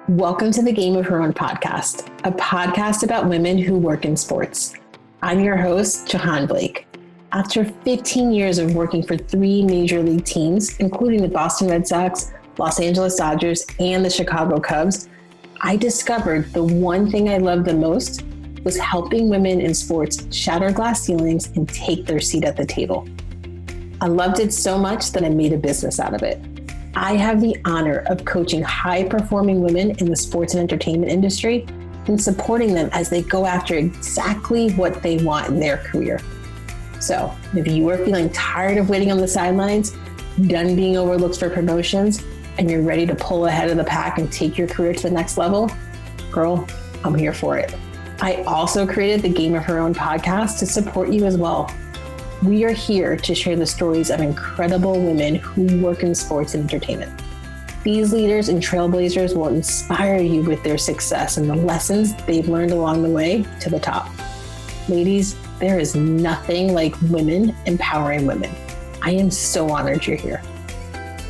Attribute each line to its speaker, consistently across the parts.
Speaker 1: Welcome to the Game of Her Own podcast, a podcast about women who work in sports. I'm your host, Jahaan Blake. After 15 years of working for 3 major league teams, including the Boston Red Sox, Los Angeles Dodgers, and the Chicago Cubs, I discovered the one thing I loved the most was helping women in sports shatter glass ceilings and take their seat at the table. I loved it so much that I made a business out of it. I have the honor of coaching high-performing women in the sports and entertainment industry and supporting them as they go after exactly what they want in their career. So if you are feeling tired of waiting on the sidelines, done being overlooked for promotions, and you're ready to pull ahead of the pack and take your career to the next level, girl, I'm here for it. I also created the Game of Her Own podcast to support you as well. We are here to share the stories of incredible women who work in sports and entertainment. These leaders and trailblazers will inspire you with their success and the lessons they've learned along the way to the top. Ladies, there is nothing like women empowering women. I am so honored you're here.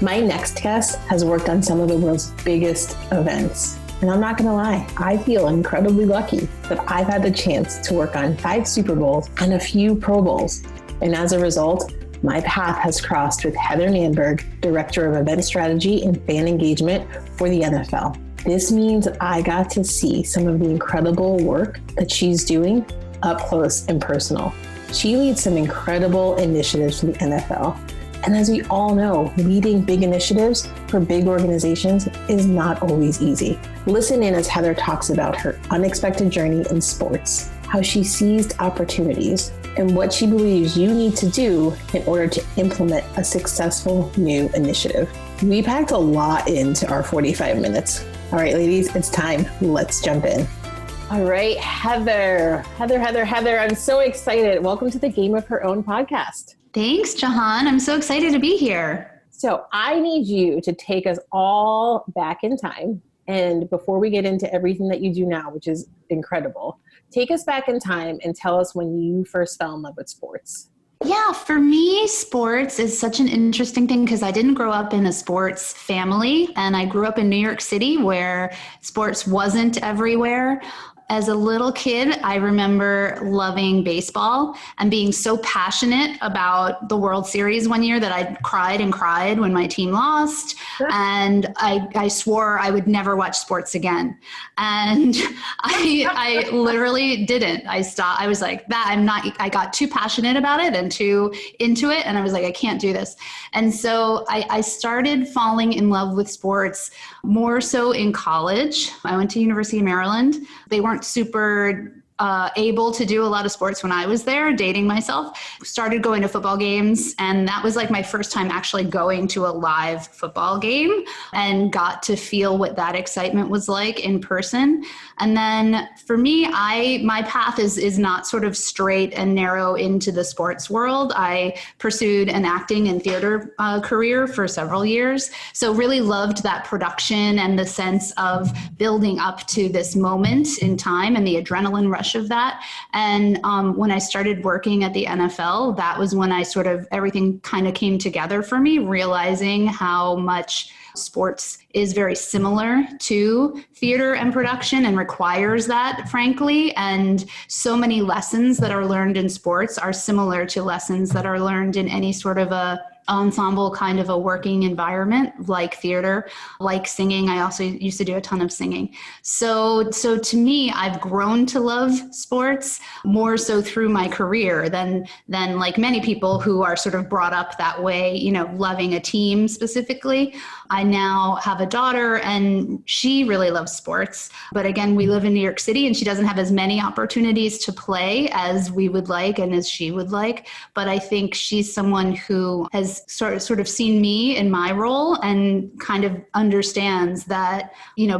Speaker 1: My next guest has worked on some of the world's biggest events. And I'm not gonna lie, I feel incredibly lucky that I've had the chance to work on 5 Super Bowls and a few Pro Bowls. And as a result, my path has crossed with Heather Nanberg, Director of Event Strategy and Fan Engagement for the NFL. This means I got to see some of the incredible work that she's doing up close and personal. She leads some incredible initiatives for the NFL. And as we all know, leading big initiatives for big organizations is not always easy. Listen in as Heather talks about her unexpected journey in sports, how she seized opportunities, and what she believes you need to do in order to implement a successful new initiative. We packed a lot into our 45 minutes. All right, ladies, it's time. Let's jump in. All right, Heather, I'm so excited. Welcome to the Game of Her Own podcast.
Speaker 2: Thanks, Jahaan. I'm so excited to be here.
Speaker 1: So I need you to take us all back in time. And before we get into everything that you do now, which is incredible, take us back in time and tell us when you first fell in love with sports.
Speaker 2: Yeah, for me, sports is such an interesting thing because I didn't grow up in a sports family, and I grew up in New York City where sports wasn't everywhere. As a little kid, I remember loving baseball and being so passionate about the World Series one year that I cried and cried when my team lost. Sure. And I swore I would never watch sports again. And I literally didn't. I stopped. I was like, I got too passionate about it and too into it. And I was like, I can't do this. And so I started falling in love with sports more so in college. I went to University of Maryland. They weren't super able to do a lot of sports when I was there, dating myself. Started going to football games, and that was like my first time actually going to a live football game and got to feel what that excitement was like in person. And then for me, my path is not sort of straight and narrow into the sports world. I pursued an acting and theater career for several years. So really loved that production and the sense of building up to this moment in time and the adrenaline rush of that. And when I started working at the NFL, that was when everything kind of came together for me, realizing how much sports is very similar to theater and production and requires that, frankly. And so many lessons that are learned in sports are similar to lessons that are learned in any sort of a ensemble kind of a working environment like theater, like singing. I also used to do a ton of singing. So to me, I've grown to love sports more so through my career than like many people who are sort of brought up that way, loving a team specifically. I now have a daughter and she really loves sports. But again, we live in New York City and she doesn't have as many opportunities to play as we would like and as she would like. But I think she's someone who has sort of seen me in my role and kind of understands that,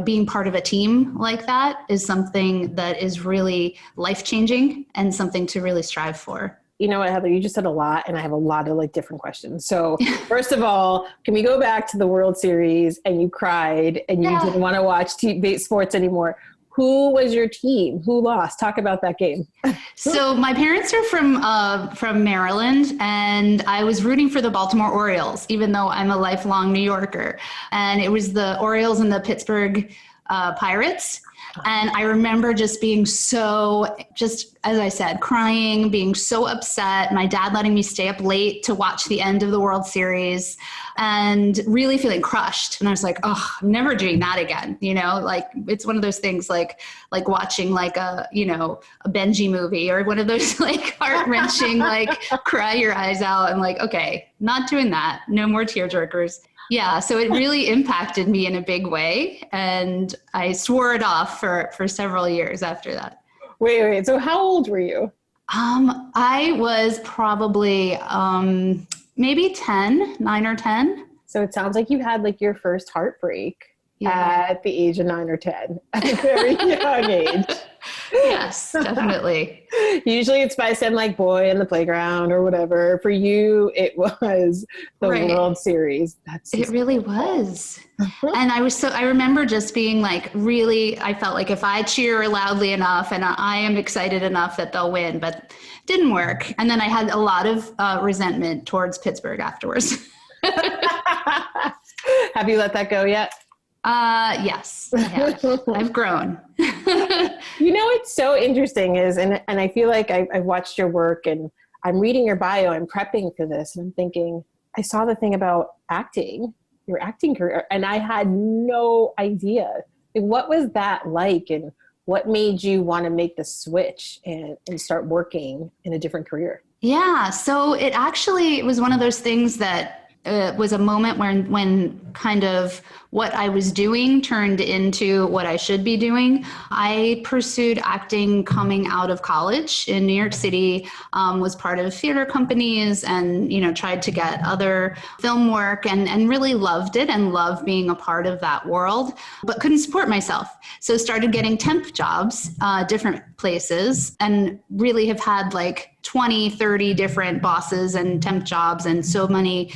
Speaker 2: being part of a team like that is something that is really life-changing and something to really strive for.
Speaker 1: You know what, Heather, you just said a lot, and I have a lot of different questions. So first of all, can we go back to the World Series and you cried and you didn't want to watch sports anymore? Who was your team? Who lost? Talk about that game.
Speaker 2: So my parents are from Maryland, and I was rooting for the Baltimore Orioles, even though I'm a lifelong New Yorker. And it was the Orioles and the Pittsburgh Pirates. And I remember just being just as I said, crying, being so upset, my dad letting me stay up late to watch the end of the World Series and really feeling crushed. And I was like, oh, I'm never doing that again. Like it's one of those things like watching like a Benji movie or one of those like heart-wrenching, like cry your eyes out and like, okay, not doing that. No more tearjerkers. Yeah, so it really impacted me in a big way, and I swore it off for several years after that.
Speaker 1: Wait. So how old were you?
Speaker 2: I was probably maybe 9 or 10.
Speaker 1: So it sounds like you had like your first heartbreak at the age of 9 or 10 at a very young age.
Speaker 2: Yes, definitely.
Speaker 1: Usually it's by some like boy in the playground or whatever. For you, it was the World Series.
Speaker 2: It really was. And I remember just being like, really, I felt like if I cheer loudly enough and I am excited enough that they'll win, but it didn't work. And then I had a lot of resentment towards Pittsburgh afterwards.
Speaker 1: Have you let that go yet?
Speaker 2: Yes, I have. I've grown.
Speaker 1: What's so interesting is, and I feel like I've watched your work and I'm reading your bio, I'm prepping for this, and I'm thinking, I saw the thing about acting, your acting career, and I had no idea. What was that like, and what made you want to make the switch and start working in a different career?
Speaker 2: Yeah, so it was one of those things that was a moment when kind of what I was doing turned into what I should be doing. I pursued acting coming out of college in New York City, was part of theater companies and, tried to get other film work and really loved it and loved being a part of that world, but couldn't support myself. So started getting temp jobs, different places, and really have had like 20, 30 different bosses and temp jobs and so many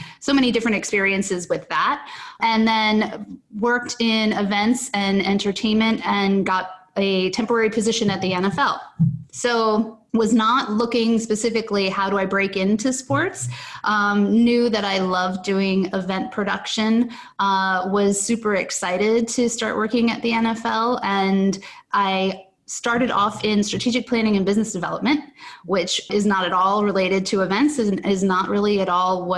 Speaker 2: different experiences with that. And then worked in events and entertainment and got a temporary position at the NFL. So was not looking specifically, how do I break into sports? Knew that I loved doing event production, was super excited to start working at the NFL. And I started off in strategic planning and business development, which is not at all related to events, is not really at all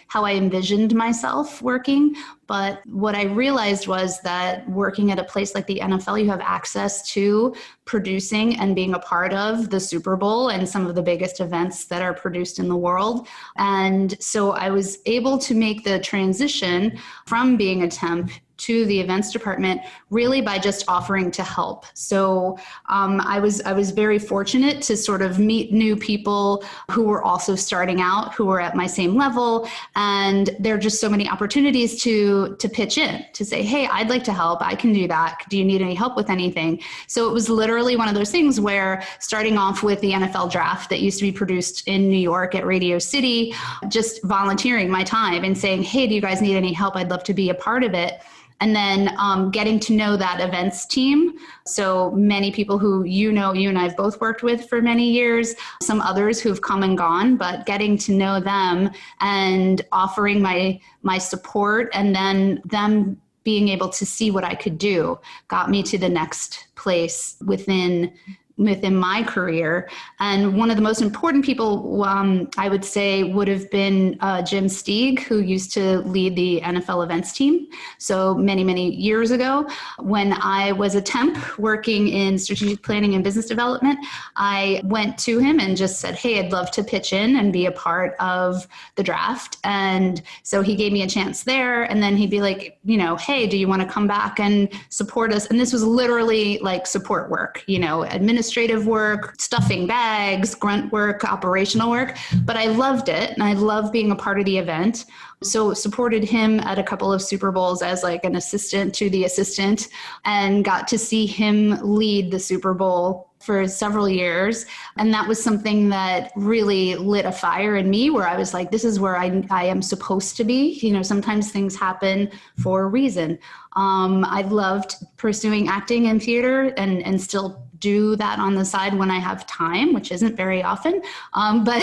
Speaker 2: how I envisioned myself working. But what I realized was that working at a place like the NFL, you have access to producing and being a part of the Super Bowl and some of the biggest events that are produced in the world. And so I was able to make the transition from being a temp to the events department really by just offering to help. So I was very fortunate to sort of meet new people who were also starting out, who were at my same level. And there are just so many opportunities to pitch in, to say, hey, I'd like to help. I can do that. Do you need any help with anything? So it was literally one of those things where starting off with the NFL draft that used to be produced in New York at Radio City, just volunteering my time and saying, hey, do you guys need any help? I'd love to be a part of it. And then getting to know that events team. So many people who you and I have both worked with for many years, some others who've come and gone, but getting to know them and offering my support, and then them being able to see what I could do got me to the next place within my career. And one of the most important people, I would say, would have been Jim Stieg, who used to lead the NFL events team. So many, many years ago, when I was a temp working in strategic planning and business development, I went to him and just said, hey, I'd love to pitch in and be a part of the draft. And so he gave me a chance there. And then he'd be like, hey, do you want to come back and support us? And this was literally like support work, administrative work, stuffing bags, grunt work, operational work, but I loved it. And I loved being a part of the event. So supported him at a couple of Super Bowls as like an assistant to the assistant, and got to see him lead the Super Bowl for several years. And that was something that really lit a fire in me, where I was like, this is where I am supposed to be. Sometimes things happen for a reason. I've loved pursuing acting and theater and still do that on the side when I have time, which isn't very often. But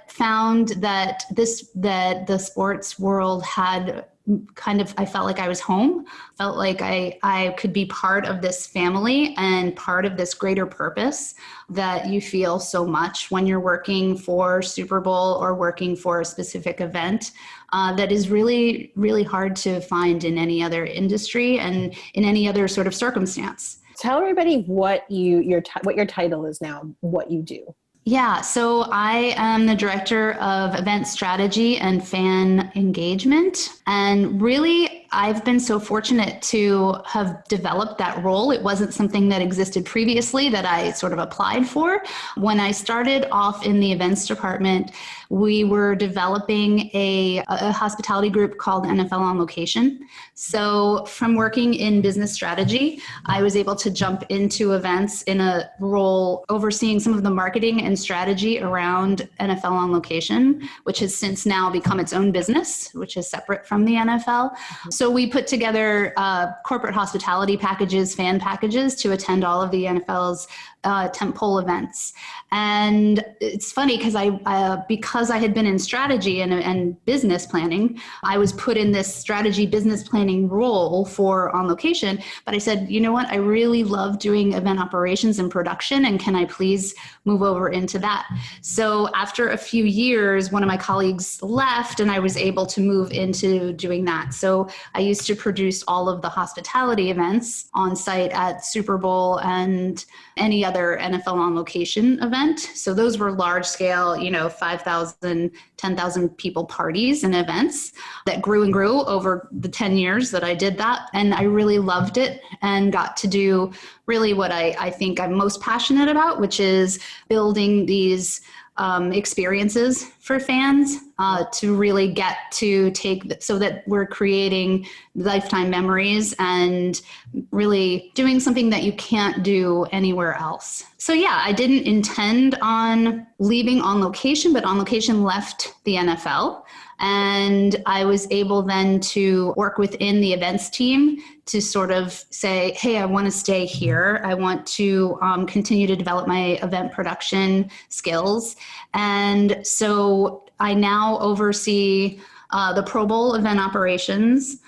Speaker 2: found that the sports world had I felt like I was home, felt like I could be part of this family and part of this greater purpose that you feel so much when you're working for Super Bowl or working for a specific event that is really, really hard to find in any other industry and in any other sort of circumstance.
Speaker 1: Tell everybody what your title is now, what you do.
Speaker 2: Yeah, so I am the director of event strategy and fan engagement. And really, I've been so fortunate to have developed that role. It wasn't something that existed previously that I sort of applied for. When I started off in the events department, we were developing a hospitality group called NFL On Location. So from working in business strategy, I was able to jump into events in a role overseeing some of the marketing and strategy around NFL On Location, which has since now become its own business, which is separate from the NFL. So we put together corporate hospitality packages, fan packages to attend all of the NFL's tentpole events. And it's funny because I had been in strategy and business planning, I was put in this strategy business planning role for On Location. But I said, you know what, I really love doing event operations and production, and can I please move over into that? So after a few years, one of my colleagues left and I was able to move into doing that. So I used to produce all of the hospitality events on site at Super Bowl and any other NFL On Location event. So those were large scale, 5,000, 10,000 people parties and events that grew and grew over the 10 years that I did that. And I really loved it and got to do really what I think I'm most passionate about, which is building these experiences for fans to really get to so that we're creating lifetime memories and really doing something that you can't do anywhere else. So yeah, I didn't intend on leaving On Location, but On Location left the NFL. And I was able then to work within the events team to sort of say, hey, I want to stay here. I want to continue to develop my event production skills. And so I now oversee the Pro Bowl event operations,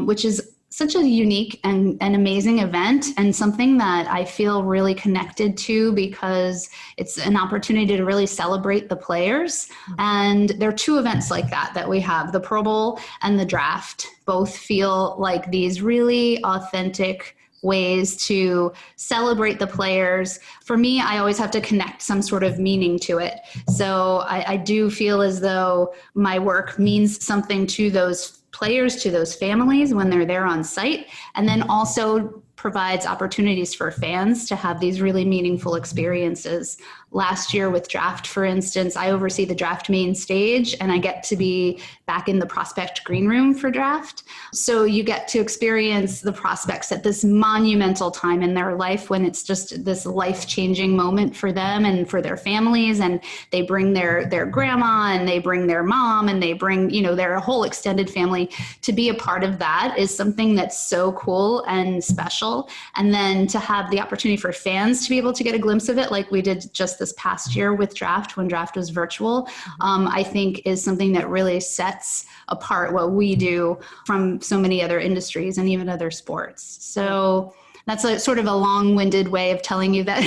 Speaker 2: which is such a unique and amazing event, and something that I feel really connected to because it's an opportunity to really celebrate the players. And there are two events like that we have, the Pro Bowl and the draft. Both feel like these really authentic ways to celebrate the players. For me, I always have to connect some sort of meaning to it. So I do feel as though my work means something to those players, to those families when they're there on site, and then also provides opportunities for fans to have these really meaningful experiences. Last year with draft, for instance, I oversee the draft main stage and I get to be back in the prospect green room for draft. So you get to experience the prospects at this monumental time in their life when it's just this life-changing moment for them and for their families. And they bring their grandma and they bring their mom and they bring, their whole extended family. To be a part of that is something that's so cool and special. And then to have the opportunity for fans to be able to get a glimpse of it like we did just this past year with draft, when draft was virtual, I think is something that really sets apart what we do from so many other industries and even other sports. So that's a sort of a long-winded way of telling you that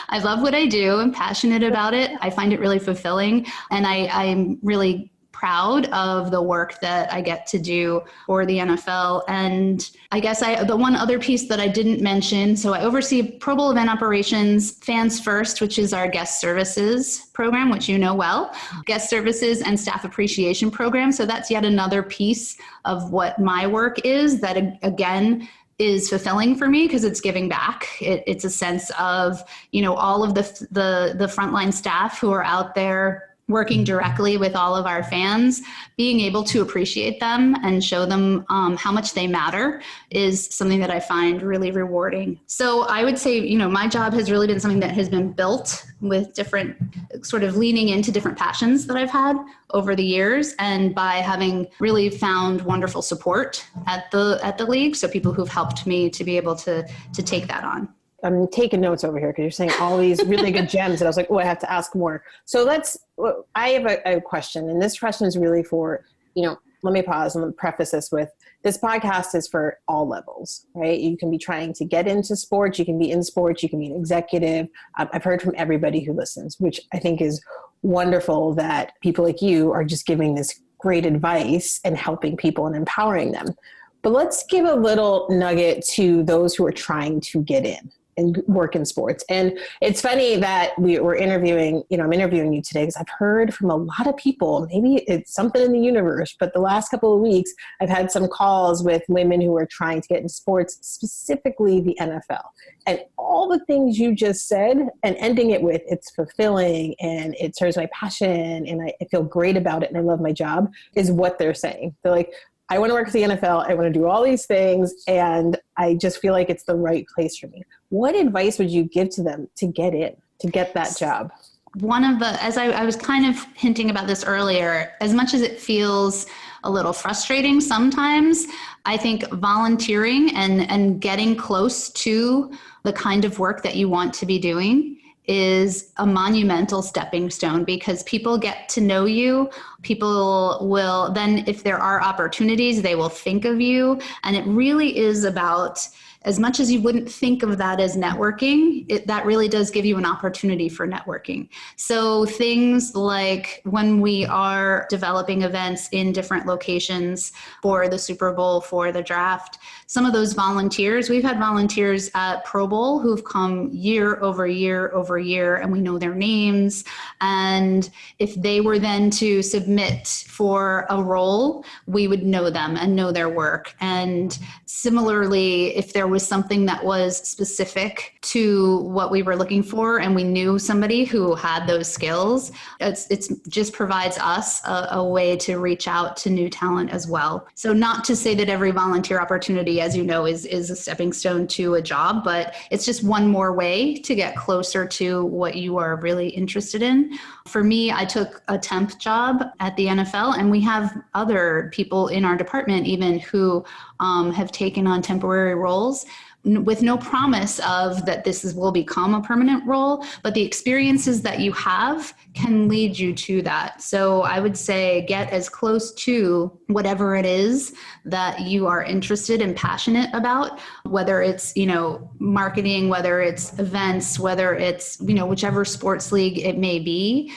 Speaker 2: I love what I do. I'm passionate about it. I find it really fulfilling. And I'm really proud of the work that I get to do for the NFL. And I guess the one other piece that I didn't mention, so I oversee Pro Bowl event operations, Fans First, which is our guest services program, which you know well, guest services and staff appreciation program. So that's yet another piece of what my work is that, again, is fulfilling for me because it's giving back. It's a sense of, all of the frontline staff who are out there working directly with all of our fans, being able to appreciate them and show them how much they matter is something that I find really rewarding. So I would say, my job has really been something that has been built with different sort of leaning into different passions that I've had over the years, and by having really found wonderful support at the league. So people who've helped me to be able to take that on.
Speaker 1: I'm taking notes over here because you're saying all these really good gems. And I was like, I have to ask more. So I have a question. And this question is really for, let me pause and preface this with, this podcast is for all levels, right? You can be trying to get into sports, you can be in sports, you can be an executive. I've heard from everybody who listens, which I think is wonderful that people like you are just giving this great advice and helping people and empowering them. But let's give a little nugget to those who are trying to get in and work in sports. And it's funny that we're interviewing, I'm interviewing you today because I've heard from a lot of people, maybe it's something in the universe, but the last couple of weeks, I've had some calls with women who are trying to get into sports, specifically the NFL. And all the things you just said, and ending it with, it's fulfilling and it serves my passion and I feel great about it and I love my job, is what they're saying. They're like, I want to work for the NFL. I want to do all these things. And I just feel like it's the right place for me. What advice would you give to them to get in, to get that job?
Speaker 2: As I was kind of hinting about this earlier, as much as it feels a little frustrating sometimes, I think volunteering and getting close to the kind of work that you want to be doing is a monumental stepping stone, because people get to know you. People will then, if there are opportunities, they will think of you. And it really is about, as much as you wouldn't think of that as networking, that really does give you an opportunity for networking. So things like when we are developing events in different locations for the Super Bowl, for the draft, some of those volunteers, we've had volunteers at Pro Bowl who've come year over year over year, and we know their names. And if they were then to submit for a role, we would know them and know their work. And similarly, if there was something that was specific to what we were looking for and we knew somebody who had those skills, it's just provides us a way to reach out to new talent as well. So not to say that every volunteer opportunity, as you know, is a stepping stone to a job, but it's just one more way to get closer to what you are really interested in. For me, I took a temp job at the NFL, and we have other people in our department even who have taken on temporary roles with no promise of that will become a permanent role, but the experiences that you have can lead you to that. So I would say get as close to whatever it is that you are interested and passionate about, whether it's, marketing, whether it's events, whether it's, whichever sports league it may be.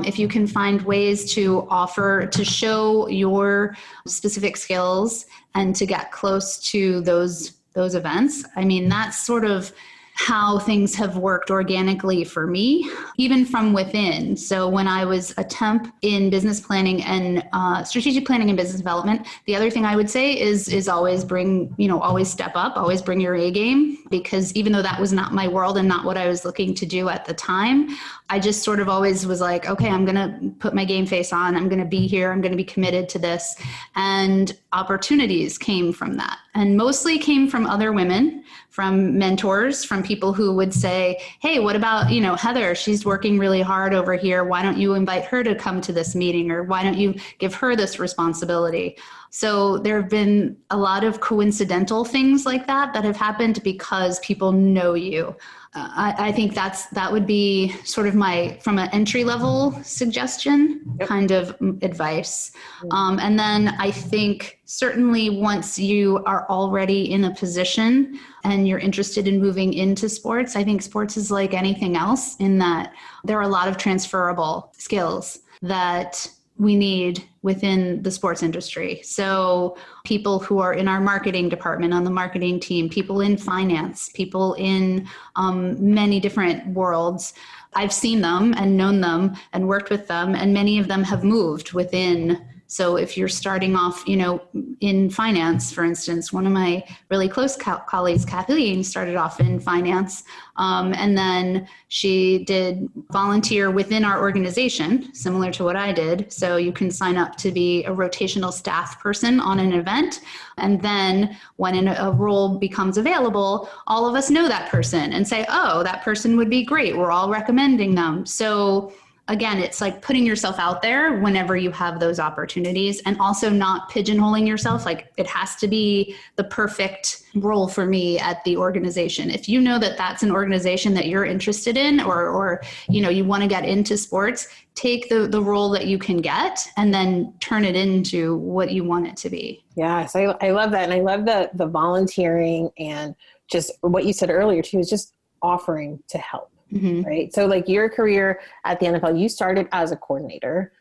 Speaker 2: If you can find ways to offer, to show your specific skills and to get close to those events. I mean, that's sort of how things have worked organically for me, even from within. So when I was a temp in business planning and strategic planning and business development, the other thing I would say is always always step up, always bring your A game, because even though that was not my world and not what I was looking to do at the time, I just sort of always was like, okay, I'm going to put my game face on. I'm going to be here. I'm going to be committed to this. And opportunities came from that, and mostly came from other women, from mentors, from people who would say, hey, what about, Heather, she's working really hard over here. Why don't you invite her to come to this meeting? Or why don't you give her this responsibility? So there have been a lot of coincidental things like that have happened because people know you. I think that would be sort of from an entry level suggestion kind of advice. And then I think certainly once you are already in a position and you're interested in moving into sports, I think sports is like anything else in that there are a lot of transferable skills that we need within the sports industry. So people who are in our marketing department, on the marketing team, people in finance, people in many different worlds, I've seen them and known them and worked with them, and many of them have moved within. So if you're starting off, in finance, for instance, one of my really close colleagues, Kathleen, started off in finance. And then she did volunteer within our organization, similar to what I did. So you can sign up to be a rotational staff person on an event. And then when a role becomes available, all of us know that person and say, oh, that person would be great. We're all recommending them. So again, it's like putting yourself out there whenever you have those opportunities, and also not pigeonholing yourself. Like, it has to be the perfect role for me at the organization. If you know that that's an organization that you're interested in, or you want to get into sports, take the role that you can get and then turn it into what you want it to be.
Speaker 1: Yes, I love that. And I love the volunteering, and just what you said earlier too, is just offering to help. Mm-hmm. Right. So like your career at the NFL, you started as a coordinator.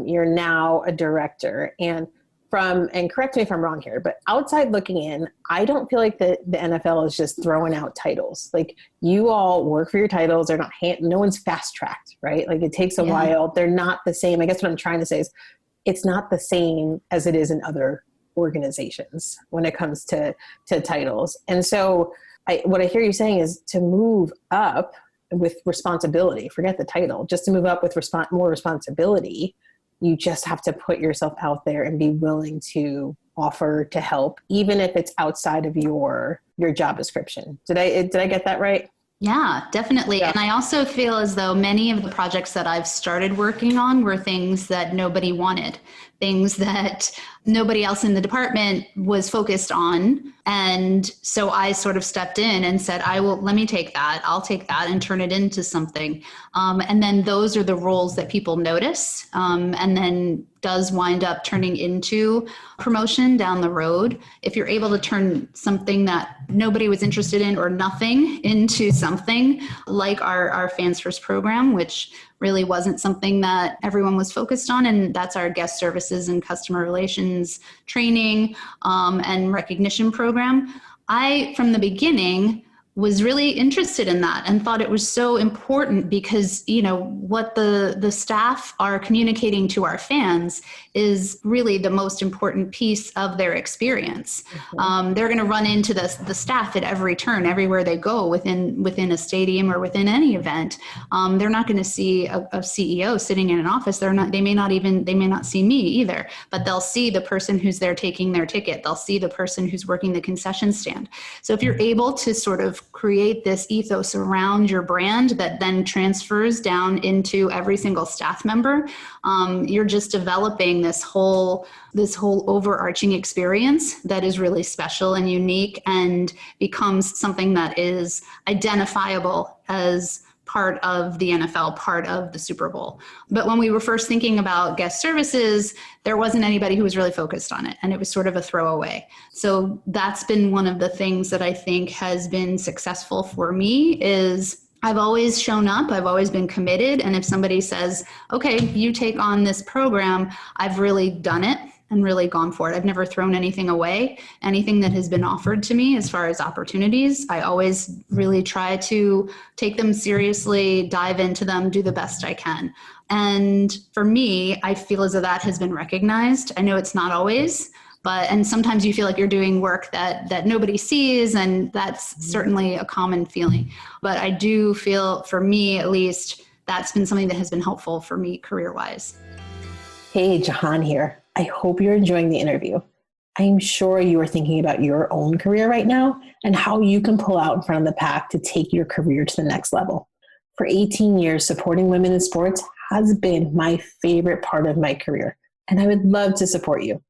Speaker 1: You're now a director, and correct me if I'm wrong here, but outside looking in, I don't feel like the NFL is just throwing out titles. Like, you all work for your titles. They're not, no one's fast tracked, right? Like, it takes a while. They're not the same. I guess what I'm trying to say is it's not the same as it is in other organizations when it comes to titles. And so what I hear you saying is to move up with responsibility, forget the title, just to move up with more responsibility, you just have to put yourself out there and be willing to offer to help, even if it's outside of your job description. Did I get that right?
Speaker 2: Yeah, definitely. Yeah. And I also feel as though many of the projects that I've started working on were things that nobody wanted, things that nobody else in the department was focused on. And so I sort of stepped in and said, let me take that. I'll take that and turn it into something. And then those are the roles that people notice, and then does wind up turning into promotion down the road. If you're able to turn something that nobody was interested in or nothing into something like our Fans First program, which really wasn't something that everyone was focused on. And that's our guest services and customer relations training and recognition program. I, from the beginning, was really interested in that and thought it was so important because, what the staff are communicating to our fans is really the most important piece of their experience. Mm-hmm. They're going to run into the staff at every turn, everywhere they go within a stadium or within any event. They're not going to see a CEO sitting in an office. They may not see me either, but they'll see the person who's there taking their ticket. They'll see the person who's working the concession stand. So if you're able to sort of create this ethos around your brand that then transfers down into every single staff member, you're just developing this whole overarching experience that is really special and unique and becomes something that is identifiable as part of the NFL, part of the Super Bowl. But when we were first thinking about guest services, there wasn't anybody who was really focused on it, and it was sort of a throwaway. So that's been one of the things that I think has been successful for me is I've always shown up, I've always been committed, and if somebody says, okay, you take on this program, I've really done it and really gone for it. I've never thrown anything away. Anything that has been offered to me as far as opportunities, I always really try to take them seriously, dive into them, do the best I can. And for me, I feel as though that has been recognized. I know it's not always, and sometimes you feel like you're doing work that nobody sees, and that's certainly a common feeling. But I do feel, for me at least, that's been something that has been helpful for me career-wise.
Speaker 1: Hey, Jahaan here. I hope you're enjoying the interview. I'm sure you are thinking about your own career right now and how you can pull out in front of the pack to take your career to the next level. For 18 years, supporting women in sports has been my favorite part of my career, and I would love to support you.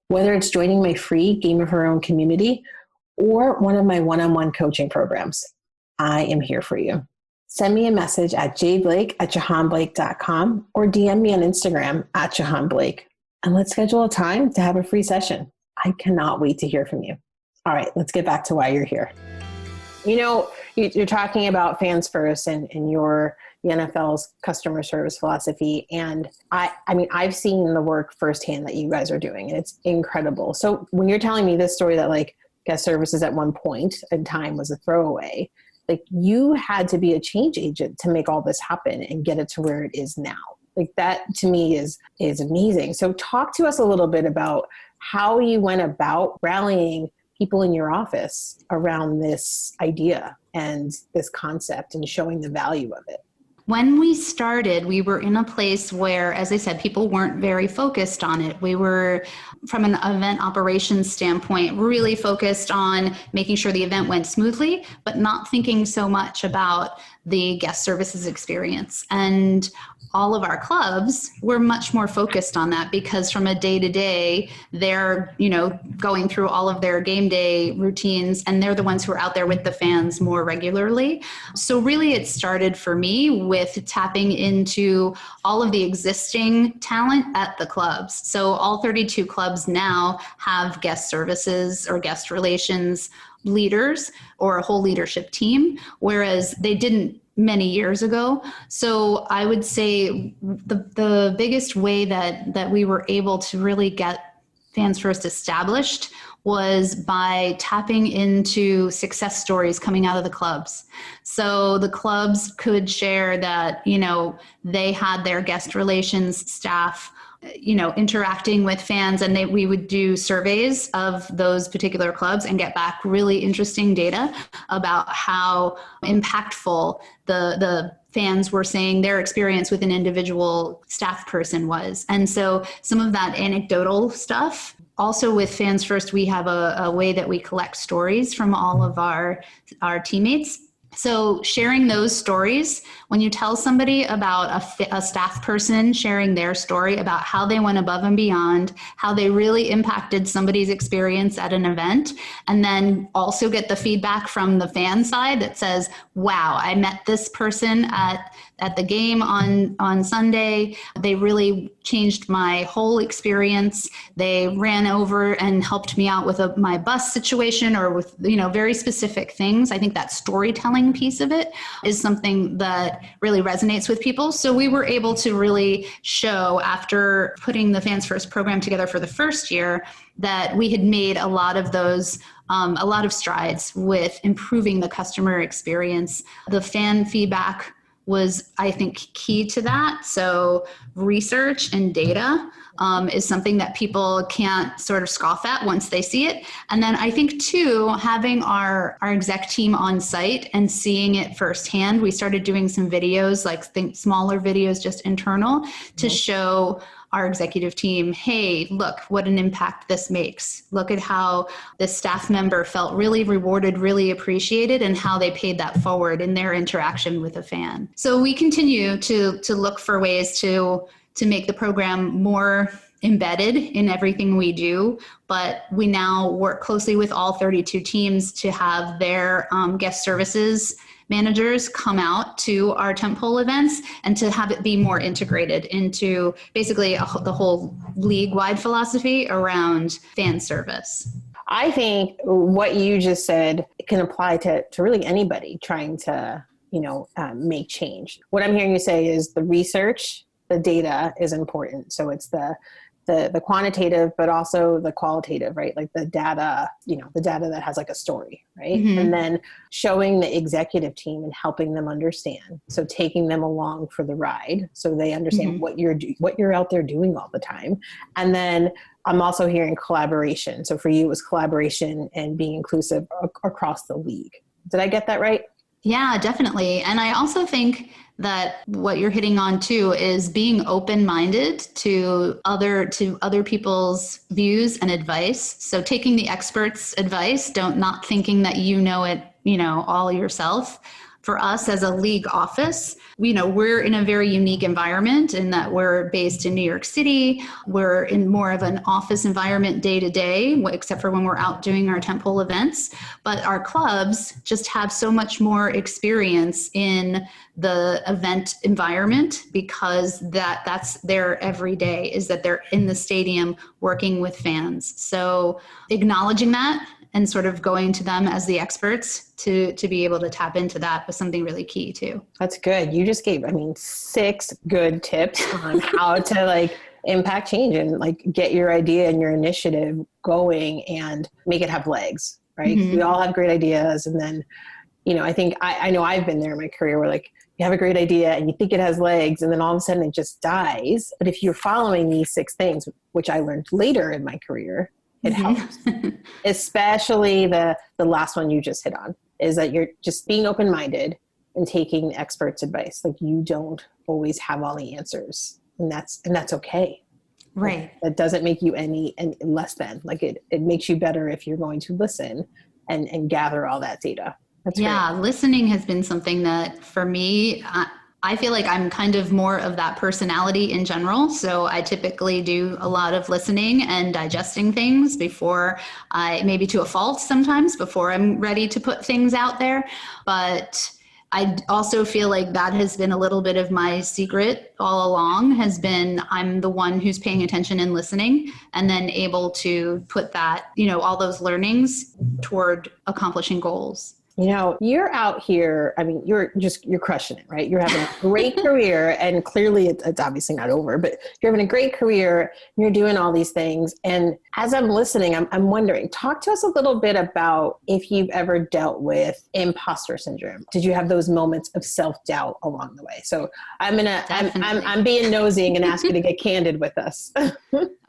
Speaker 1: Whether it's joining my free Game of Her Own community or one of my one-on-one coaching programs, I am here for you. Send me a message at jblake@jahaanblake.com or DM me on Instagram at jahaanblake. And let's schedule a time to have a free session. I cannot wait to hear from you. All right, let's get back to why you're here. You're talking about Fans First and the NFL's customer service philosophy. And I've seen the work firsthand that you guys are doing, and it's incredible. So when you're telling me this story that like guest services at one point in time was a throwaway, like you had to be a change agent to make all this happen and get it to where it is now. Like that to me is amazing. So talk to us a little bit about how you went about rallying people in your office around this idea and this concept and showing the value of it.
Speaker 2: When we started, we were in a place where, as I said, people weren't very focused on it. We were, from an event operations standpoint, really focused on making sure the event went smoothly, but not thinking so much about the guest services experience. And all of our clubs, we're much more focused on that because from a day to day, they're, going through all of their game day routines, and they're the ones who are out there with the fans more regularly. So really it started for me with tapping into all of the existing talent at the clubs. So all 32 clubs now have guest services or guest relations leaders or a whole leadership team, whereas they didn't many years ago. So I would say the biggest way that we were able to really get Fans First established was by tapping into success stories coming out of the clubs. So the clubs could share that, they had their guest relations staff interacting with fans, and we would do surveys of those particular clubs and get back really interesting data about how impactful the fans were saying their experience with an individual staff person was. And so some of that anecdotal stuff. Also with Fans First, we have a way that we collect stories from all of our teammates. So sharing those stories, when you tell somebody about a staff person sharing their story about how they went above and beyond, how they really impacted somebody's experience at an event, and then also get the feedback from the fan side that says, wow, I met this person at the game on Sunday. They really changed my whole experience. They ran over and helped me out with my bus situation or with, very specific things. I think that storytelling piece of it is something that really resonates with people. So we were able to really show, after putting the Fans First program together for the first year, that we had made a lot of those a lot of strides with improving the customer experience. The fan feedback was, I think, key to that. So research and data is something that people can't sort of scoff at once they see it. And then I think too, having our exec team on site and seeing it firsthand, we started doing some videos, smaller videos, just internal, to show our executive team, hey, look what an impact this makes. Look at how this staff member felt really rewarded, really appreciated, and how they paid that forward in their interaction with a fan. So we continue to look for ways to make the program more embedded in everything we do, but we now work closely with all 32 teams to have their guest services managers come out to our tentpole events and to have it be more integrated into basically the whole league-wide philosophy around fan service.
Speaker 1: I think what you just said can apply to really anybody trying to, make change. What I'm hearing you say is the research, the data is important. So it's the quantitative, but also the qualitative, right? Like the data, the data that has like a story, right? Mm-hmm. And then showing the executive team and helping them understand. So taking them along for the ride so they understand mm-hmm. what you're out there doing all the time. And then I'm also hearing collaboration. So for you, it was collaboration and being inclusive across the league. Did I get that right?
Speaker 2: Yeah, definitely. And I also think that what you're hitting on too is being open-minded to other people's views and advice. So taking the experts' advice, not thinking that you know it, all yourself. For us as a league office, we're in a very unique environment in that we're based in New York City. We're in more of an office environment day to day, except for when we're out doing our tentpole events. But our clubs just have so much more experience in the event environment because that's their every day, is that they're in the stadium working with fans. So acknowledging that and sort of going to them as the experts to be able to tap into that was something really key too.
Speaker 1: That's good. You just gave, 6 good tips on how to impact change and get your idea and your initiative going and make it have legs, right? Mm-hmm. We all have great ideas. And then, I think I know I've been there in my career where you have a great idea and you think it has legs and then all of a sudden it just dies. But if you're following these 6 things, which I learned later in my career, it helps. Especially the last one you just hit on, is that you're just being open-minded and taking experts' advice. You don't always have all the answers, and that's okay.
Speaker 2: Right.
Speaker 1: That doesn't make you any less than. It makes you better if you're going to listen and gather all that data. That's
Speaker 2: great. Listening has been something that for me, I feel like I'm kind of more of that personality in general. So I typically do a lot of listening and digesting things before maybe to a fault sometimes, before I'm ready to put things out there. But I also feel like that has been a little bit of my secret all along, has been I'm the one who's paying attention and listening, and then able to put that, all those learnings toward accomplishing goals.
Speaker 1: You're out here. I mean, you're crushing it, right? You're having a great career, and clearly it's obviously not over, but you're having a great career. You're doing all these things. And as I'm listening, I'm wondering, talk to us a little bit about if you've ever dealt with imposter syndrome. Did you have those moments of self-doubt along the way? So I'm being nosy and ask you to get candid with us.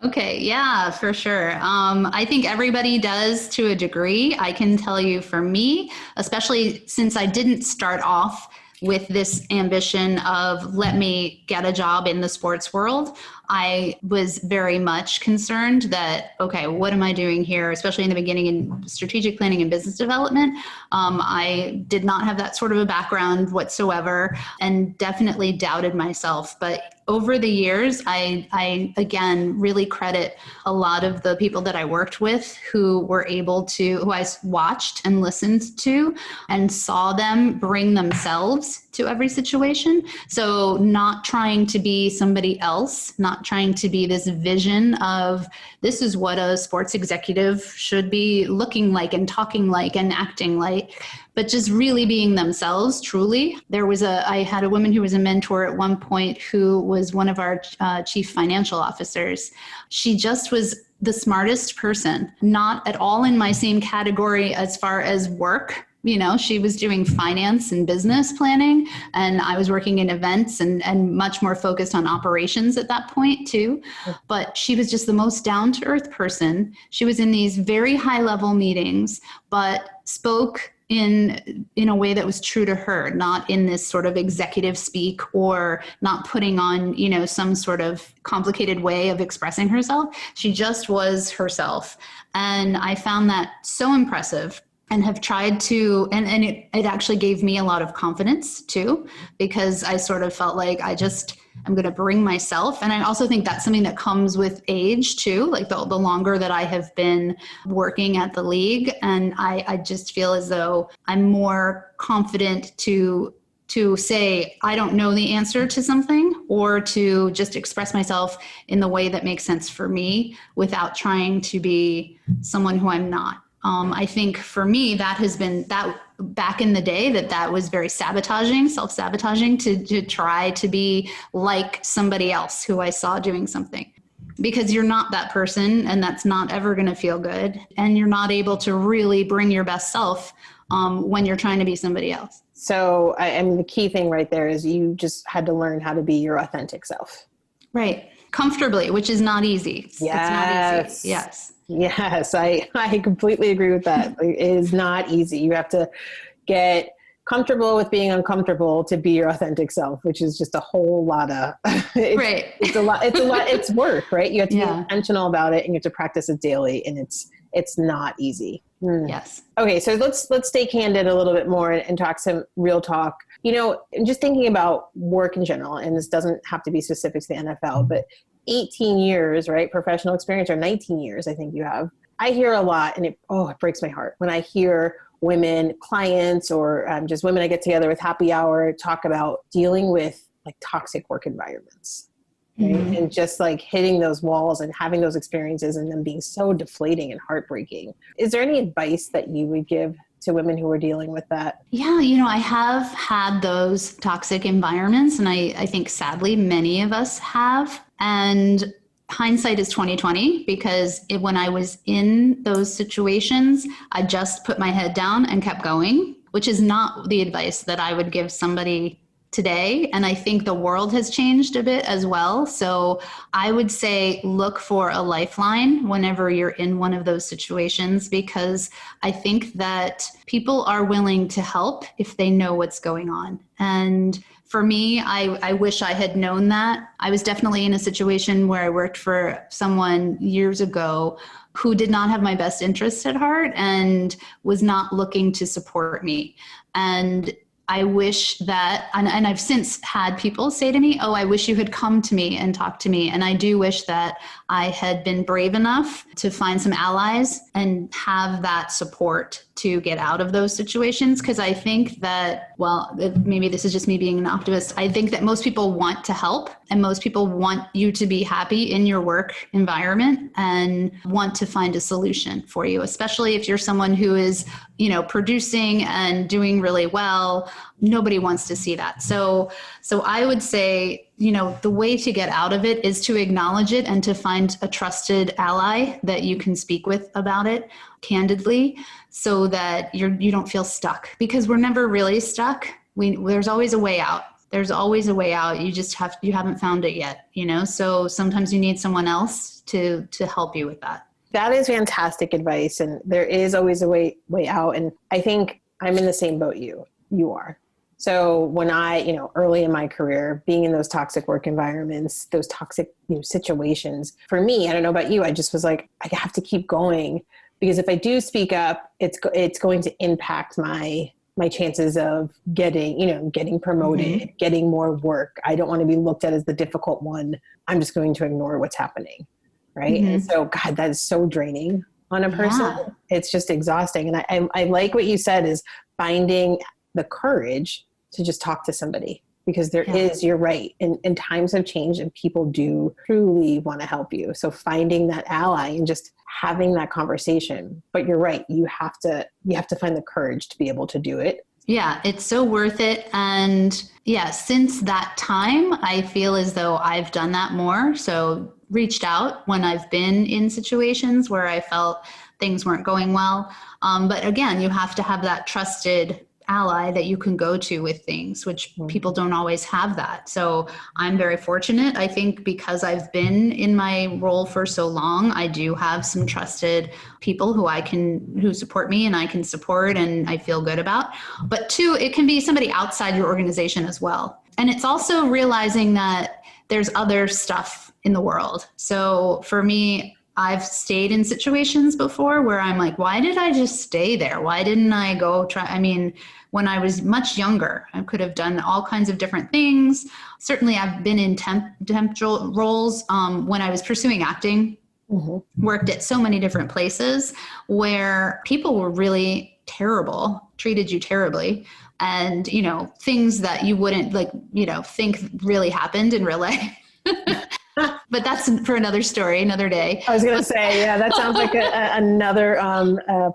Speaker 2: Okay. Yeah, for sure. I think everybody does to a degree. I can tell you for me, especially since I didn't start off with this ambition of let me get a job in the sports world, I was very much concerned that, okay, what am I doing here? Especially in the beginning in strategic planning and business development. I did not have that sort of a background whatsoever, and definitely doubted myself. But over the years, I again really credit a lot of the people that I worked with who I watched and listened to and saw them bring themselves to every situation. So not trying to be somebody else, not trying to be this vision of this is what a sports executive should be looking like and talking like and acting like, but just really being themselves, truly. I had a woman who was a mentor at one point who was one of our chief financial officers. She just was the smartest person, not at all in my same category as far as work. She was doing finance and business planning, and I was working in events and much more focused on operations at that point too. But she was just the most down-to-earth person. She was in these very high-level meetings, but spoke in a way that was true to her, not in this sort of executive speak or not putting on, some sort of complicated way of expressing herself. She just was herself. And I found that so impressive. And have tried to, and it actually gave me a lot of confidence too, because I sort of felt like I'm going to bring myself. And I also think that's something that comes with age too, like the longer that I have been working at the league. And I just feel as though I'm more confident to say, I don't know the answer to something, or to just express myself in the way that makes sense for me without trying to be someone who I'm not. I think for me, that has been that back in the day that was very self-sabotaging to try to be like somebody else who I saw doing something, because you're not that person, and that's not ever going to feel good. And you're not able to really bring your best self when you're trying to be somebody else. So
Speaker 1: I mean, the key thing right there is you just had to learn how to be your authentic self.
Speaker 2: Right. Comfortably, which is not easy.
Speaker 1: Yes.
Speaker 2: It's not easy. Yes.
Speaker 1: Yes, I completely agree with that. It is not easy. You have to get comfortable with being uncomfortable to be your authentic self, which is just a whole lot of,
Speaker 2: right.
Speaker 1: It's work, right? You have to be intentional about it, and you have to practice it daily, and it's not easy.
Speaker 2: Yes.
Speaker 1: Okay. So let's stay candid a little bit more and talk some real talk. Just thinking about work in general, and this doesn't have to be specific to the NFL, but 18 years, right? Professional experience, or 19 years, I think you have. I hear a lot, and it breaks my heart when I hear women, clients, or just women I get together with happy hour talk about dealing with like toxic work environments, right? Mm-hmm. And just like hitting those walls and having those experiences and them being so deflating and heartbreaking. Is there any advice that you would give to women who are dealing with that? Yeah,
Speaker 2: I have had those toxic environments, and I think sadly many of us have. And hindsight is 20/20, because when I was in those situations, I just put my head down and kept going, which is not the advice that I would give somebody today. And I think the world has changed a bit as well. So I would say look for a lifeline whenever you're in one of those situations, because I think that people are willing to help if they know what's going on. And for me, I wish I had known that. I was definitely in a situation where I worked for someone years ago who did not have my best interests at heart and was not looking to support me. And I wish that, and I've since had people say to me, oh, I wish you had come to me and talked to me. And I do wish that I had been brave enough to find some allies and have that support to get out of those situations. Because I think that, well, maybe this is just me being an optimist. I think that most people want to help and most people want you to be happy in your work environment and want to find a solution for you, especially if you're someone who is, producing and doing really well. Nobody wants to see that. So I would say, the way to get out of it is to acknowledge it and to find a trusted ally that you can speak with about it candidly so that you don't feel stuck, because we're never really stuck. There's always a way out. There's always a way out. You haven't found it yet, so sometimes you need someone else to help you with that.
Speaker 1: That is fantastic advice. And there is always a way out. And I think I'm in the same boat you are. So when I, early in my career, being in those toxic work environments, those toxic situations, for me, I don't know about you, I just was like, I have to keep going, because if I do speak up, it's going to impact my chances of getting promoted, getting more work. I don't want to be looked at as the difficult one. I'm just going to ignore what's happening. Right. And so, God, that is so draining on a person. Yeah. It's just exhausting. And I like what you said, is finding the courage to just talk to somebody, because you're right. And times have changed and people do truly want to help you. So finding that ally and just having that conversation, but you're right. You have to find the courage to be able to do it.
Speaker 2: Yeah, it's so worth it. And yeah, since that time, I feel as though I've done that more. So reached out when I've been in situations where I felt things weren't going well. But again, you have to have that trusted ally that you can go to with things, which people don't always have that. So I'm very fortunate. I think because I've been in my role for so long, I do have some trusted people who support me and I can support and I feel good about. But two, it can be somebody outside your organization as well. And it's also realizing that there's other stuff in the world. So for me, I've stayed in situations before where I'm like, why did I just stay there? Why didn't I go try? I mean, when I was much younger, I could have done all kinds of different things. Certainly I've been in temp roles when I was pursuing acting, worked at so many different places where people were really terrible, treated you terribly. And, things that you wouldn't think really happened in real life. But that's for another story, another day.
Speaker 1: I was going to say, yeah, that sounds like another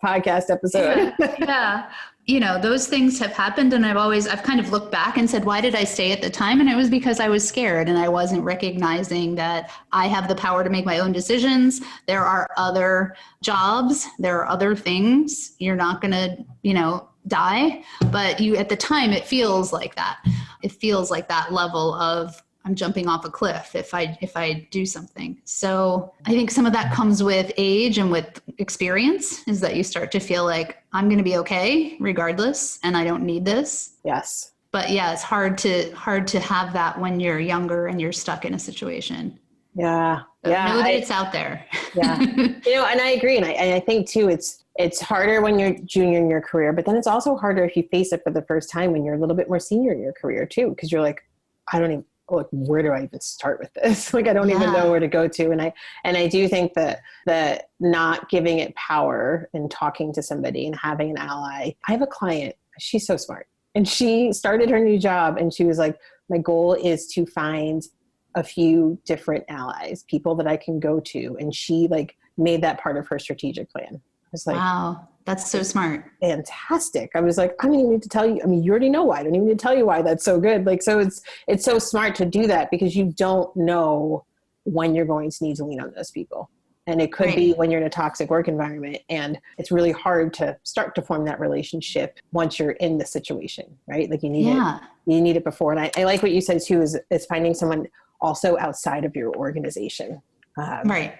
Speaker 1: podcast episode.
Speaker 2: Yeah. Those things have happened and I've kind of looked back and said, why did I stay at the time? And it was because I was scared and I wasn't recognizing that I have the power to make my own decisions. There are other jobs. There are other things. You're not going to, die. But at the time, it feels like that. It feels like that level of I'm jumping off a cliff if I do something. So I think some of that comes with age and with experience, is that you start to feel like I'm going to be okay regardless and I don't need this.
Speaker 1: Yes.
Speaker 2: But yeah, it's hard to have that when you're younger and you're stuck in a situation.
Speaker 1: Yeah.
Speaker 2: So know that it's out there.
Speaker 1: Yeah. And I agree. And I think too, it's harder when you're junior in your career, but then it's also harder if you face it for the first time when you're a little bit more senior in your career too, because you're like, where do I even start with this? Like, I don't even know where to go to. And I do think that not giving it power and talking to somebody and having an ally. I have a client, she's so smart, and she started her new job and she was like, my goal is to find a few different allies, people that I can go to. And she made that part of her strategic plan. I was like,
Speaker 2: wow, that's so smart.
Speaker 1: Fantastic. I was like, I don't even need to tell you. I mean, you already know why. I don't even need to tell you why that's so good. So it's so smart to do that, because you don't know when you're going to need to lean on those people. And it could be when you're in a toxic work environment, and it's really hard to start to form that relationship once you're in the situation, right? Like you need it before. And I like what you said too, is finding someone also outside of your organization.
Speaker 2: Right.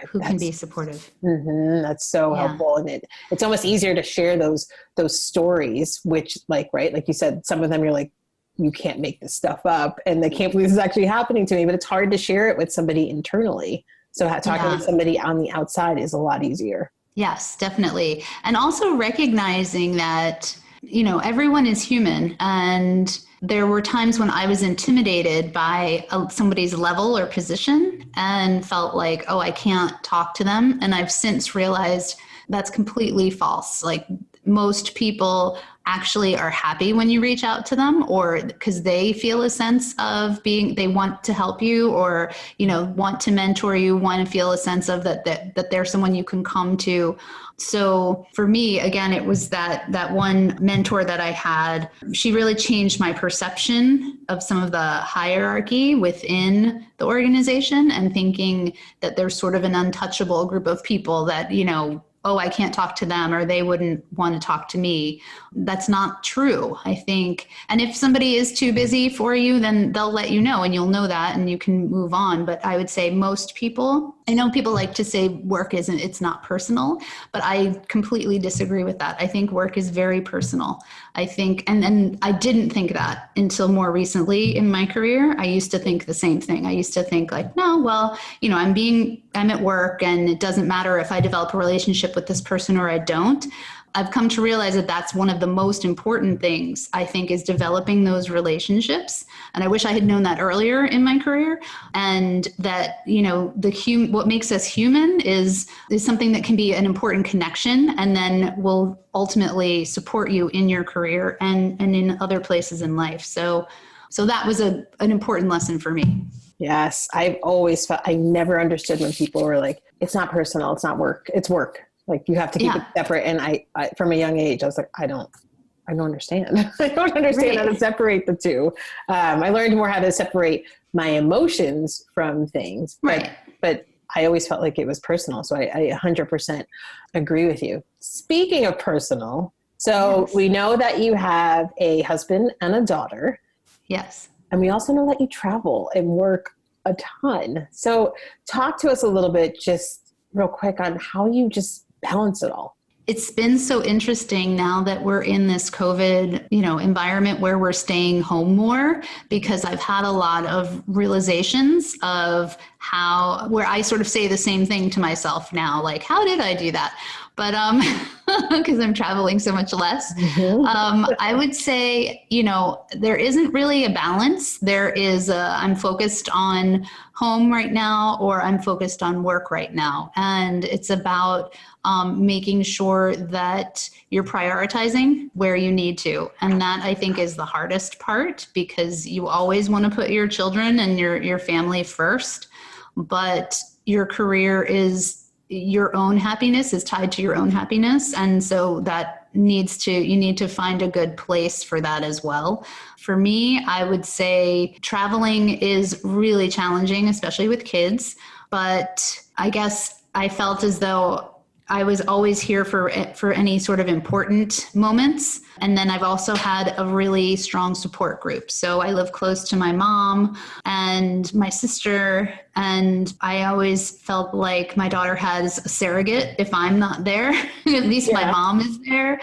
Speaker 2: Who can be supportive.
Speaker 1: That's so helpful. And it's almost easier to share those stories, which like you said, some of them you're like, you can't make this stuff up and I can't believe this is actually happening to me, but it's hard to share it with somebody internally. So talking to somebody on the outside is a lot easier.
Speaker 2: Yes, definitely. And also recognizing that everyone is human. And there were times when I was intimidated by somebody's level or position and felt like, oh, I can't talk to them. And I've since realized that's completely false. Like, most people actually are happy when you reach out to them, or because they feel a sense of they want to help you, or, want to mentor you, want to feel a sense of that they're someone you can come to. So for me, again, it was that one mentor that I had. She really changed my perception of some of the hierarchy within the organization, and thinking that there's sort of an untouchable group of people that, oh, I can't talk to them, or they wouldn't want to talk to me. That's not true, I think. And if somebody is too busy for you, then they'll let you know, and you'll know that, and you can move on. But I would say most people, I know people like to say it's not personal, but I completely disagree with that. I think work is very personal. I think, and I didn't think that until more recently in my career. I used to think the same thing. I used to think like, no, well, I'm at work, and it doesn't matter if I develop a relationship with this person or I don't. I've come to realize that that's one of the most important things, I think, is developing those relationships. And I wish I had known that earlier in my career. And that, what makes us human is something that can be an important connection, and then will ultimately support you in your career and in other places in life. So that was an important lesson for me.
Speaker 1: Yes. I've always felt, I never understood when people were like, it's not personal, it's not work, it's work. Like, you have to keep it separate. And I from a young age, I was like, I don't understand. I don't understand how to separate the two. I learned more how to separate my emotions from things, but I always felt like it was personal. So I 100% agree with you. Speaking of personal, so we know that you have a husband and a daughter.
Speaker 2: Yes.
Speaker 1: And we also know that you travel and work a ton. So talk to us a little bit, just real quick, on how you just balance it all.
Speaker 2: It's been so interesting now that we're in this COVID, environment where we're staying home more, because I've had a lot of realizations of where I sort of say the same thing to myself now, like, how did I do that? But because I'm traveling so much less, I would say, there isn't really a balance. There is I'm focused on home right now, or I'm focused on work right now. And it's about making sure that you're prioritizing where you need to. And that, I think, is the hardest part, because you always want to put your children and your family first, but your career your own happiness is tied to your own happiness. And so you need to find a good place for that as well. For me, I would say traveling is really challenging, especially with kids. But I guess I felt as though I was always here for any sort of important moments. And then I've also had a really strong support group. So I live close to my mom and my sister, and I always felt like my daughter has a surrogate if I'm not there. At least my mom is there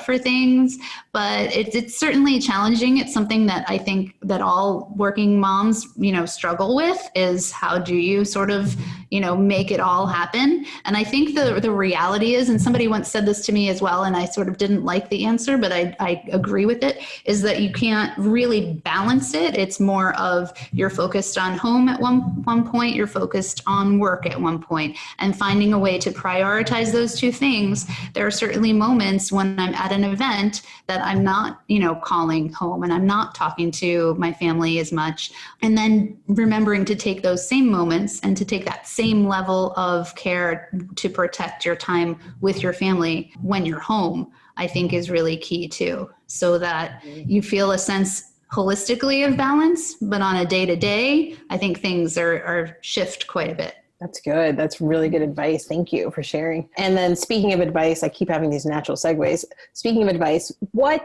Speaker 2: for things. But it's certainly challenging. It's something that I think that all working moms, struggle with, is how do you sort of, make it all happen? And I think the reality is, and somebody once said this to me as well, and I sort of didn't like the answer, but I agree with it, is that you can't really balance it. It's more of you're focused on home at one point, you're focused on work at one point, and finding a way to prioritize those two things. There are certainly moments when I'm at an event that I'm not, calling home, and I'm not talking to my family as much. And then remembering to take those same moments and to take that same level of care to protect your time with your family when you're home, I think is really key too, so that you feel a sense holistically of balance, but on a day-to-day, I think things are shift quite a bit.
Speaker 1: That's good. That's really good advice. Thank you for sharing. And then speaking of advice, I keep having these natural segues. Speaking of advice, what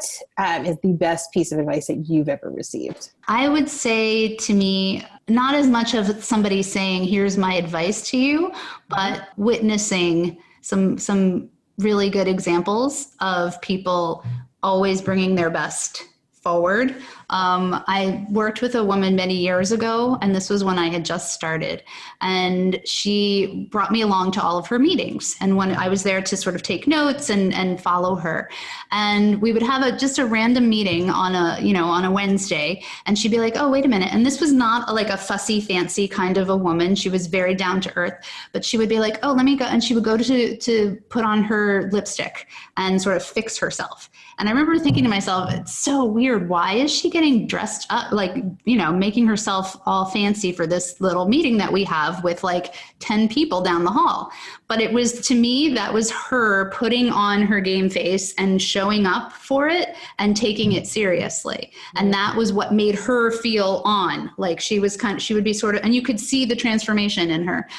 Speaker 1: is the best piece of advice that you've ever received?
Speaker 2: I would say, to me, not as much of somebody saying, here's my advice to you, but witnessing some really good examples of people always bringing their best forward. I worked with a woman many years ago, and this was when I had just started. And she brought me along to all of her meetings. And when I was there to sort of take notes and follow her, and we would have just a random meeting on a Wednesday, and she'd be like, oh, wait a minute. And this was not like a fussy, fancy kind of a woman. She was very down to earth, but she would be like, oh, let me go. And she would go to put on her lipstick and sort of fix herself. And I remember thinking to myself, it's so weird. Why is she getting dressed up, like, making herself all fancy for this little meeting that we have with like 10 people down the hall? But it was, to me, that was her putting on her game face and showing up for it and taking it seriously. And that was what made her feel on. Like she would be sort of, and you could see the transformation in her.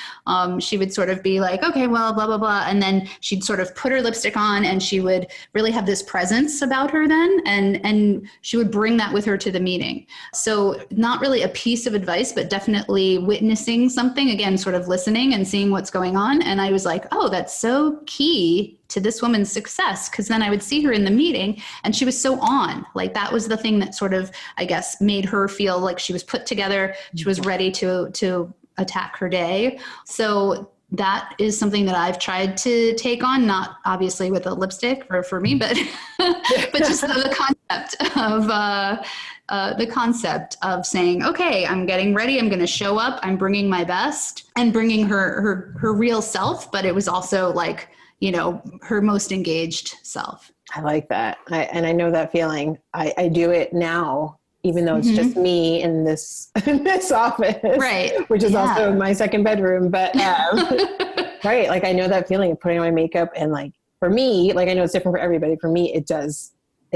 Speaker 2: She would sort of be like, okay, well, blah, blah, blah. And then she'd sort of put her lipstick on, and she would really have this presence about her then. And she would bring that with her to the meeting. So not really a piece of advice, but definitely witnessing something, again, sort of listening and seeing what's going on. And I was like, oh, that's so key to this woman's success. Cause then I would see her in the meeting and she was so on. Like that was the thing that sort of, I guess, made her feel like she was put together. She was ready to attack her day. So that is something that I've tried to take on, not obviously with a lipstick for me, but but just the concept of saying, okay, I'm getting ready. I'm going to show up. I'm bringing my best and bringing her real self. But it was also like, her most engaged self.
Speaker 1: I like that. And I know that feeling. I do it now, even though it's just me in this office,
Speaker 2: right?
Speaker 1: Which is also my second bedroom. But right, like I know that feeling of putting on my makeup, and like for me, like I know it's different for everybody. For me, it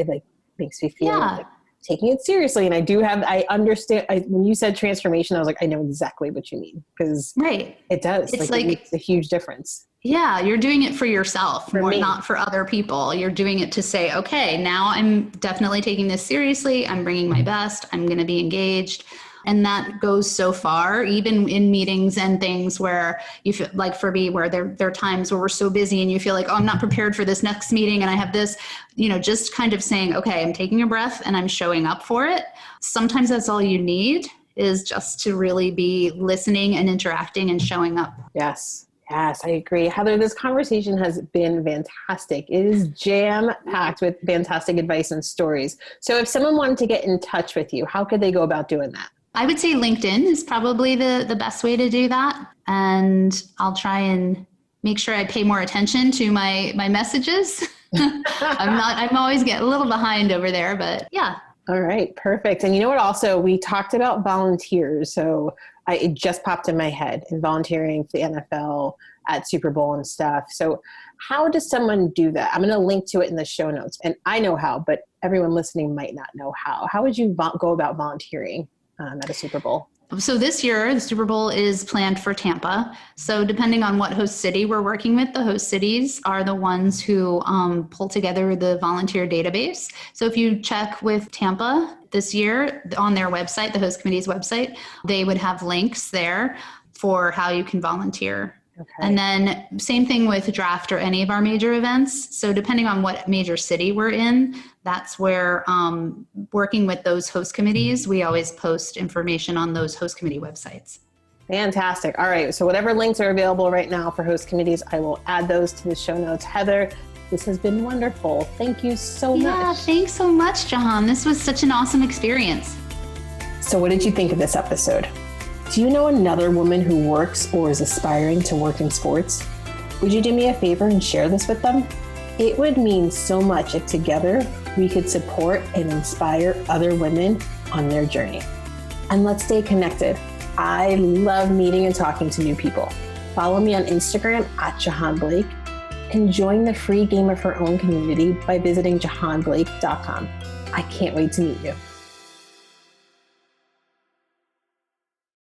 Speaker 1: like makes me feel like taking it seriously. And I understand. When you said transformation, I was like, I know exactly what you mean, because it does. It's like it makes a huge difference.
Speaker 2: Yeah, you're doing it for yourself, not for other people. You're doing it to say, okay, now I'm definitely taking this seriously. I'm bringing my best. I'm going to be engaged. And that goes so far, even in meetings and things where you feel like, for me, where there are times where we're so busy and you feel like, oh, I'm not prepared for this next meeting. And I have this, just kind of saying, okay, I'm taking a breath and I'm showing up for it. Sometimes that's all you need, is just to really be listening and interacting and showing up.
Speaker 1: Yes, I agree. Heather, this conversation has been fantastic. It is jam-packed with fantastic advice and stories. So if someone wanted to get in touch with you, how could they go about doing that?
Speaker 2: I would say LinkedIn is probably the best way to do that. And I'll try and make sure I pay more attention to my messages. I'm always getting a little behind over there, but yeah.
Speaker 1: All right, perfect. And you know what, also, we talked about volunteers. So it just popped in my head, and volunteering for the NFL at Super Bowl and stuff. So how does someone do that? I'm going to link to it in the show notes. And I know how, but everyone listening might not know how. How would you go about volunteering at a Super Bowl?
Speaker 2: So this year, the Super Bowl is planned for Tampa. So depending on what host city we're working with, the host cities are the ones who pull together the volunteer database. So if you check with Tampa this year on their website, the host committee's website, they would have links there for how you can volunteer. Okay. And then same thing with draft or any of our major events. So depending on what major city we're in, that's where working with those host committees, we always post information on those host committee websites.
Speaker 1: Fantastic. All right. So whatever links are available right now for host committees, I will add those to the show notes. Heather, this has been wonderful. Thank you so much.
Speaker 2: Yeah, thanks so much, Jahaan. This was such an awesome experience.
Speaker 1: So what did you think of this episode? Do you know another woman who works or is aspiring to work in sports? Would you do me a favor and share this with them? It would mean so much if together we could support and inspire other women on their journey. And let's stay connected. I love meeting and talking to new people. Follow me on Instagram at Jahaan Blake, and join the free Game of Her Own community by visiting jahaanblake.com. I can't wait to meet you.